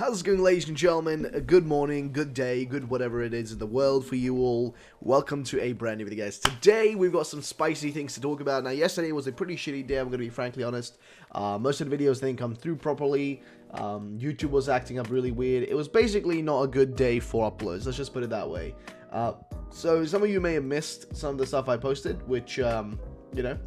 How's it going, ladies and gentlemen? Good morning, good day, good whatever it is in the world for you all. Welcome to a brand new video, guys. Today, we've got some spicy things to talk about. Now, yesterday was a pretty shitty day, I'm going to be frankly honest. Most of the videos didn't come through properly. YouTube was acting up really weird. It was basically not a good day for uploads, let's just put it that way. So, some of you may have missed some of the stuff I posted, which, you know,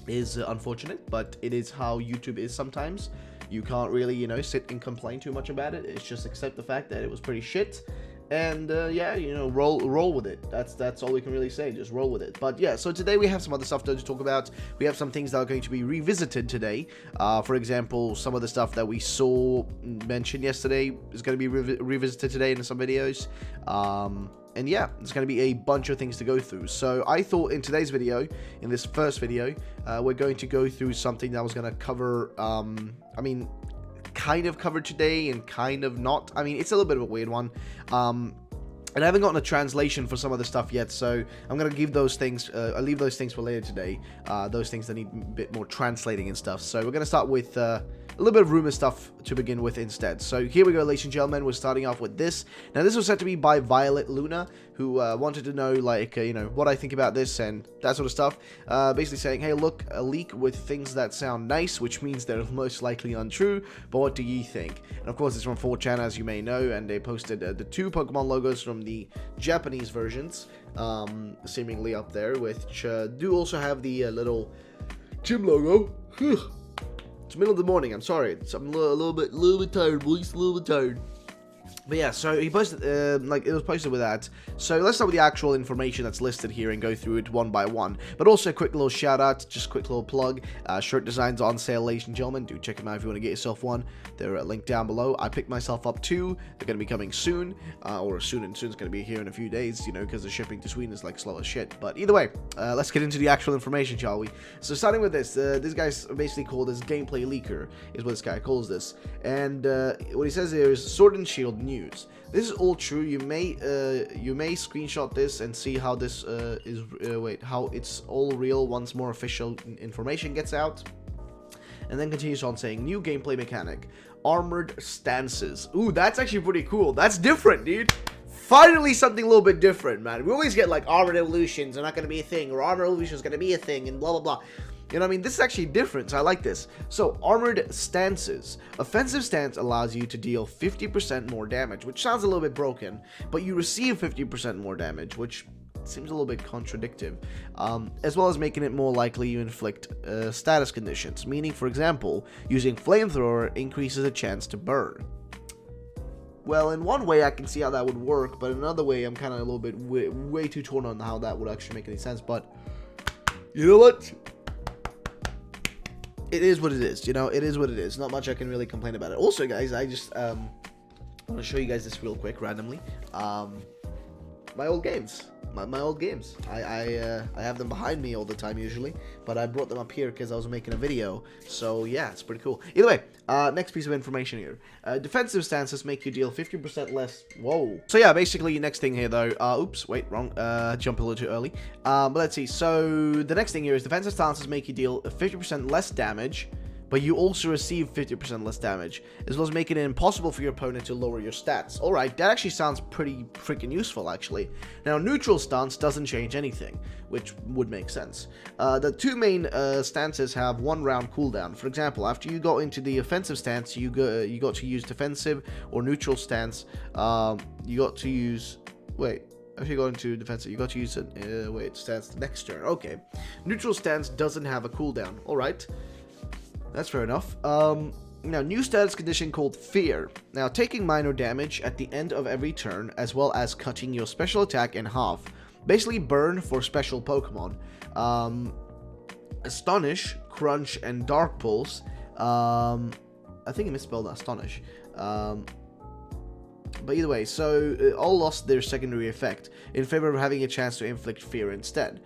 is unfortunate, but it is how YouTube is sometimes. You can't really, you know, sit and complain too much about it. It's just accept the fact that it was pretty shit, and yeah, you know, roll with it. That's all we can really say. Just roll with it. But yeah, so today we have some other stuff to talk about. We have some things that are going to be revisited today. For example, some of the stuff that we saw mentioned yesterday is going to be revisited today in some videos. And yeah, there's going to be a bunch of things to go through. So I thought in today's video, in this first video, we're going to go through something that was going to cover, I mean, kind of covered today and kind of not. I mean, it's a little bit of a weird one. And I haven't gotten a translation for some of the stuff yet, so I'm going to give those things, I'll leave those things for later today, those things that need a bit more translating and stuff. So we're going to start with a little bit of rumor stuff to begin with instead. So here we go, ladies and gentlemen, we're starting off with this. Now, this was sent to me by Violet Luna, who wanted to know, like, you know, what I think about this and that sort of stuff. Basically saying, hey, look, a leak with things that sound nice, which means they're most likely untrue, but what do ye think? And of course, it's from 4chan, as you may know, and they posted the two Pokemon logos from the Japanese versions, seemingly up there, which do also have the little gym logo. It's middle of the morning, I'm sorry. I'm a little bit tired, boys, a little bit tired. But yeah, so he posted, like, it was posted with that. So let's start with the actual information that's listed here and go through it one by one. But also a quick little shout out, just a quick little plug. Shirt designs on sale, ladies and gentlemen. Do check them out if you want to get yourself one. They're linked down below. I picked myself up two. They're going to be coming soon, or soon's going to be here in a few days, you know, because the shipping to Sweden is like slow as shit. But either way, let's get into the actual information, shall we? So starting with this, this guy's basically called this gameplay leaker, is what this guy calls this. And what he says here is Sword and Shield news. This is all true. You may screenshot this and see how this how it's all real once more official information gets out. And then continues on saying, new gameplay mechanic, armored stances. Ooh, that's actually pretty cool. That's different, dude. Finally something a little bit different, man. We always get like armored evolutions are not going to be a thing, or armored evolutions going to be a thing, and blah blah blah. You know what I mean? This is actually different, so I like this. So, armored stances. Offensive stance allows you to deal 50% more damage, which sounds a little bit broken, but you receive 50% more damage, which seems a little bit contradictive, as well as making it more likely you inflict status conditions, meaning, for example, using flamethrower increases the chance to burn. Well, in one way I can see how that would work, but in another way I'm kind of a little bit way too torn on how that would actually make any sense, but you know what? It is what it is, you know, it is what it is. Not much I can really complain about it. Also, guys, I just want to show you guys this real quick, randomly. My old games. My old games. I have them behind me all the time usually, but I brought them up here because I was making a video. So yeah, it's pretty cool. Either way, next piece of information here. Defensive stances make you deal 50% less. Whoa. So yeah, basically next thing here though. Oops, wait, wrong. Jump a little too early. But let's see. So the next thing here is defensive stances make you deal 50% less damage, but you also receive 50% less damage, as well as making it impossible for your opponent to lower your stats. Alright, that actually sounds pretty freaking useful, actually. Now, neutral stance doesn't change anything, which would make sense. The two main stances have 1 round cooldown. For example, after you got into the offensive stance, you got to use defensive or neutral stance. You got to use... Wait. If you go into defensive, you got to use it. Stance the next turn. Okay. Neutral stance doesn't have a cooldown. Alright. That's fair enough. Now, new status condition called Fear. Now, taking minor damage at the end of every turn, as well as cutting your special attack in half. Basically, burn for special Pokemon. Astonish, Crunch, and Dark Pulse. I think I misspelled Astonish. But either way, so all lost their secondary effect in favor of having a chance to inflict fear instead.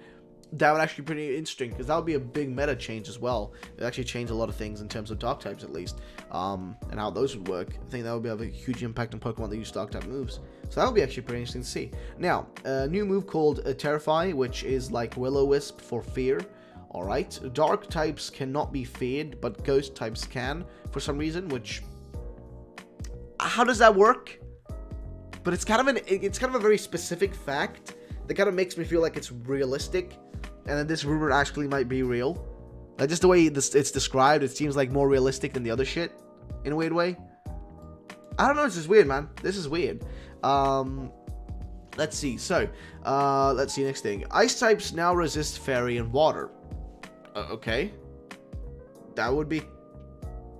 That would actually be pretty interesting, because that would be a big meta change as well. It would actually change a lot of things in terms of dark types, at least, and how those would work. I think that would have a huge impact on Pokemon that use dark type moves. So that would be actually pretty interesting to see. Now, a new move called Terrify, which is like Will-O-Wisp for fear. Alright, dark types cannot be feared, but ghost types can for some reason, which how does that work? But it's kind of a very specific fact that kind of makes me feel like it's realistic, and that this rumor actually might be real. Like, just the way it's described, it seems like more realistic than the other shit, in a weird way. I don't know, it's just weird, man. This is weird. Let's see. So, let's see, next thing. Ice types now resist fairy and water. Okay. That would be...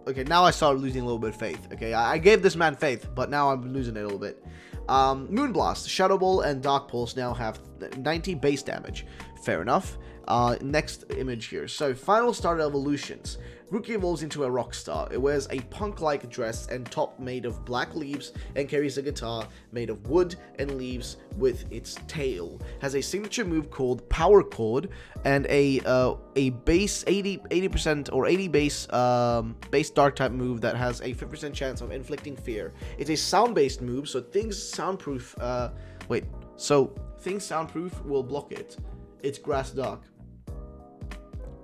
Okay, now I started losing a little bit of faith. Okay, I gave this man faith, but now I'm losing it a little bit. Moonblast, Shadow Ball, and Dark Pulse now have 90 base damage. Fair enough. Next image here. So, final starter evolutions. Rookie evolves into a rock star. It wears a punk-like dress and top made of black leaves and carries a guitar made of wood and leaves with its tail. Has a signature move called Power Chord and a base 80% or 80 base dark type move that has a 50% chance of inflicting fear. It's a sound-based move, so things soundproof. Things soundproof will block it. It's grass dark.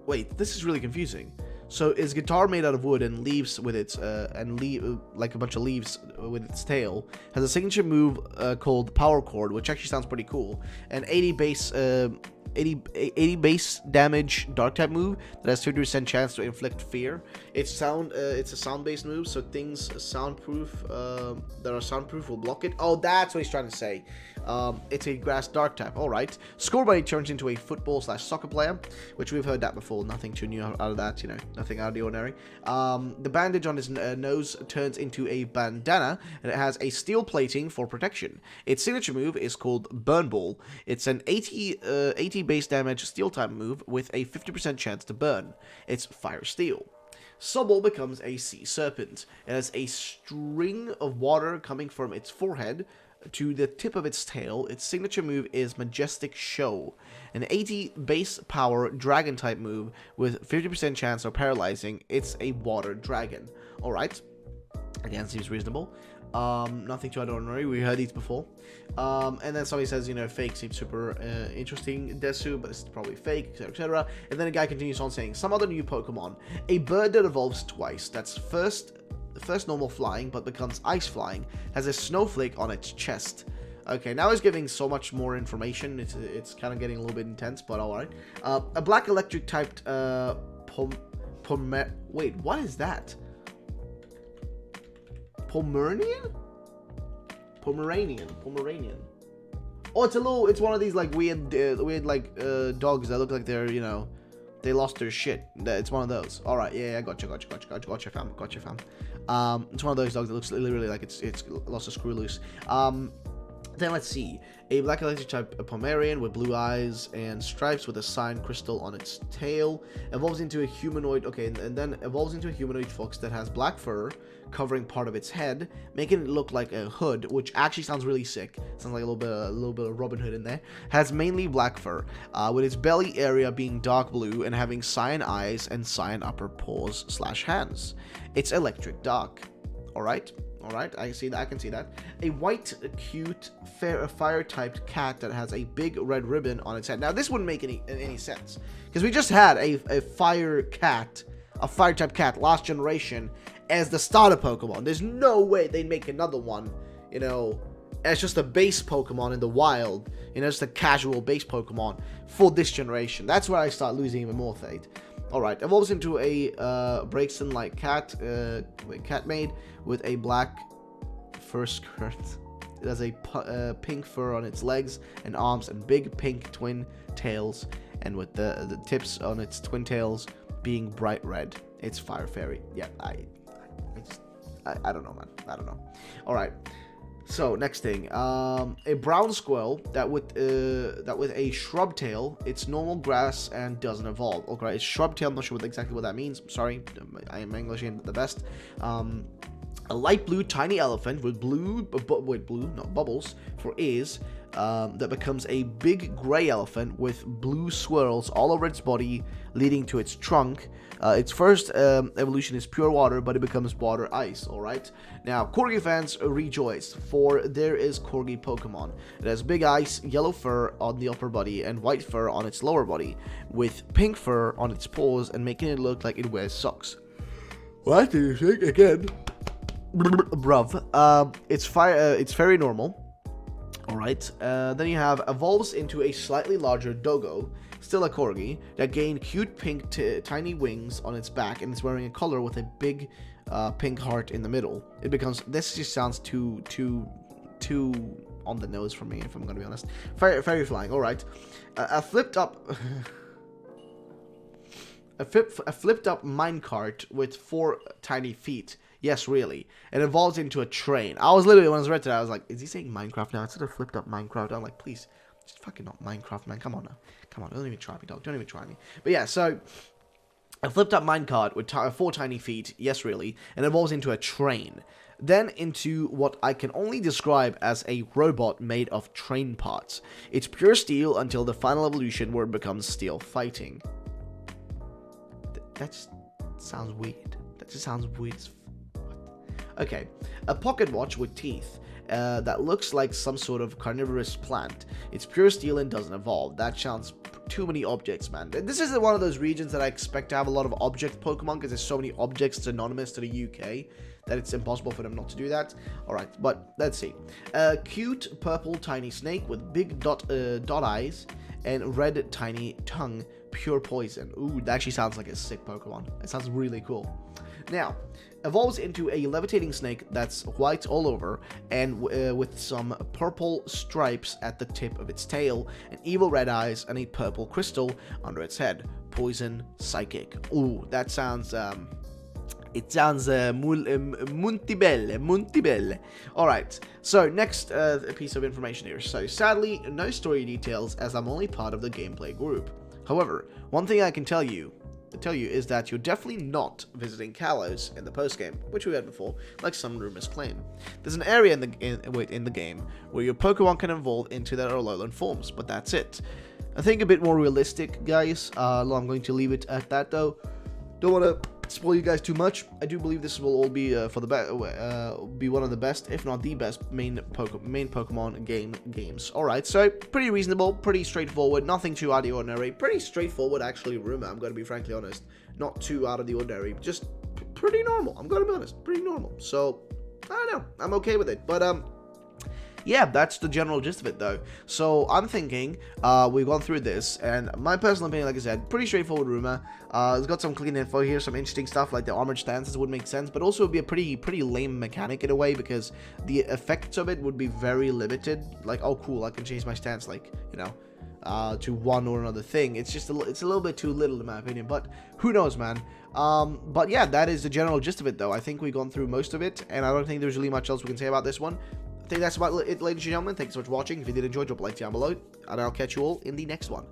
Wait, this is really confusing. So is guitar made out of wood and leaves with its like a bunch of leaves with its tail. Has a signature move called Power Chord, which actually sounds pretty cool. An 80 base damage dark type move that has 50% chance to inflict fear. It's a sound based move, so things soundproof that are soundproof will block it. Oh, that's what he's trying to say. It's a grass dark type. All right. Scorebuddy turns into a football/soccer player, which we've heard that before. Nothing too new out of that, you know, nothing out of the ordinary. The bandage on his nose turns into a bandana, and it has a steel plating for protection. Its signature move is called Burn Ball. It's an 80 base damage steel type move with a 50% chance to burn. It's Fire Steel. Sobble becomes a sea serpent. It has a string of water coming from its forehead to the tip of its tail. Its signature move is Majestic Show, an 80 base power dragon type move with 50% chance of paralyzing. It's a water dragon. Alright, again, seems reasonable. Nothing too out of ordinary. We heard these before. And then somebody says, you know, fake seems super interesting, Desu, but it's probably fake, etc, etc. And then a guy continues on saying, some other new Pokemon. A bird that evolves twice. That's first normal flying, but becomes ice flying. Has a snowflake on its chest. Okay, now he's giving so much more information. It's kind of getting a little bit intense, but alright. A black electric typed wait, what is that? Pomeranian. Oh, it's one of these like weird dogs that look like they're, you know, they lost their shit. It's one of those. All right, yeah, gotcha, fam. It's one of those dogs that looks literally like it's lost a screw loose. Then let's see. A black electric type Pomeranian with blue eyes and stripes with a cyan crystal on its tail. Evolves into a humanoid, okay, and then evolves into a humanoid fox that has black fur covering part of its head, making it look like a hood, which actually sounds really sick. Sounds like a little bit of Robin Hood in there. Has mainly black fur, with its belly area being dark blue and having cyan eyes and cyan upper paws/hands. It's electric dark. Alright, I can see that. A white, cute, fire-typed cat that has a big red ribbon on its head. Now, this wouldn't make any sense, because we just had a fire-type cat, last generation, as the starter Pokemon. There's no way they'd make another one, you know, as just a base Pokemon in the wild, you know, just a casual base Pokemon for this generation. That's where I start losing even more faith. Alright, evolves into a Braixen-like cat made with a black fur skirt. It has a pink fur on its legs and arms and big pink twin tails, and with the tips on its twin tails being bright red. It's Fire Fairy. Yeah, I don't know, man. I don't know. Alright. So next thing, a brown squirrel that with a shrub tail. It's normal grass and doesn't evolve. Okay, it's shrub tail. I'm not sure exactly what that means. Sorry, I am English ain't the best. A light blue tiny elephant with bubbles for ears. That becomes a big gray elephant with blue swirls all over its body, leading to its trunk. Its first evolution is pure water, but it becomes water ice. Alright, now Corgi fans rejoice, for there is Corgi Pokemon. It has big ice, yellow fur on the upper body, and white fur on its lower body, with pink fur on its paws and making it look like it wears socks. What do you think again? bruv. It's very normal. Alright, then you have evolves into a slightly larger doggo, still a corgi, that gained cute pink tiny wings on its back and is wearing a collar with a big pink heart in the middle. It becomes, this just sounds too on the nose for me, if I'm gonna be honest. Fairy flying, alright. A flipped up a flipped up minecart with 4 tiny feet. Yes, really. It evolves into a train. I was literally, when I was read that, I was like, is he saying Minecraft now? Instead of flipped up Minecraft, I'm like, please, just fucking not Minecraft, man. Come on now. Come on, don't even try me, dog. Don't even try me. But yeah, so, a flipped up minecart with 4 tiny feet. Yes, really. And evolves into a train. Then into what I can only describe as a robot made of train parts. It's pure steel until the final evolution where it becomes steel fighting. That just sounds weird. That just sounds weird as okay, a pocket watch with teeth that looks like some sort of carnivorous plant. It's pure steel and doesn't evolve. That sounds too many objects, man. This is one of those regions that I expect to have a lot of object Pokemon because there's so many objects synonymous to the UK that it's impossible for them not to do that. Alright, but let's see. A cute purple tiny snake with big dot eyes and red tiny tongue, pure poison. Ooh, that actually sounds like a sick Pokemon. It sounds really cool. Now, evolves into a levitating snake that's white all over and with some purple stripes at the tip of its tail, and evil red eyes and a purple crystal under its head. Poison, psychic. Ooh, that sounds it sounds molto belle. Alright, so next piece of information here. So sadly, no story details as I'm only part of the gameplay group. However, one thing I can tell you is that you're definitely not visiting Kalos in the postgame, which we had before, like some rumors claim. There's an area in the game where your Pokemon can evolve into their Alolan forms, but that's it. I think a bit more realistic, guys. I'm going to leave it at that, though. Don't want to spoil you guys too much. I do believe this will all be be one of the best, if not the best, main Pokemon games. Alright, so pretty reasonable, pretty straightforward, nothing too out of the ordinary. Pretty straightforward, actually, rumor, I'm going to be frankly honest. Not too out of the ordinary, just pretty normal. I'm going to be honest, pretty normal. So, I don't know, I'm okay with it. But, yeah, that's the general gist of it, though. So, I'm thinking, we've gone through this, and my personal opinion, like I said, pretty straightforward rumor. It's got some clean info here, some interesting stuff, like the armored stances would make sense, but also it would be a pretty lame mechanic in a way, because the effects of it would be very limited. Like, oh, cool, I can change my stance, like, you know, to one or another thing. It's just it's a little bit too little, in my opinion, but who knows, man. But yeah, that is the general gist of it, though. I think we've gone through most of it, and I don't think there's really much else we can say about this one. I think that's about it, ladies and gentlemen. Thanks so much for watching. If you did enjoy, drop a like down below, and I'll catch you all in the next one.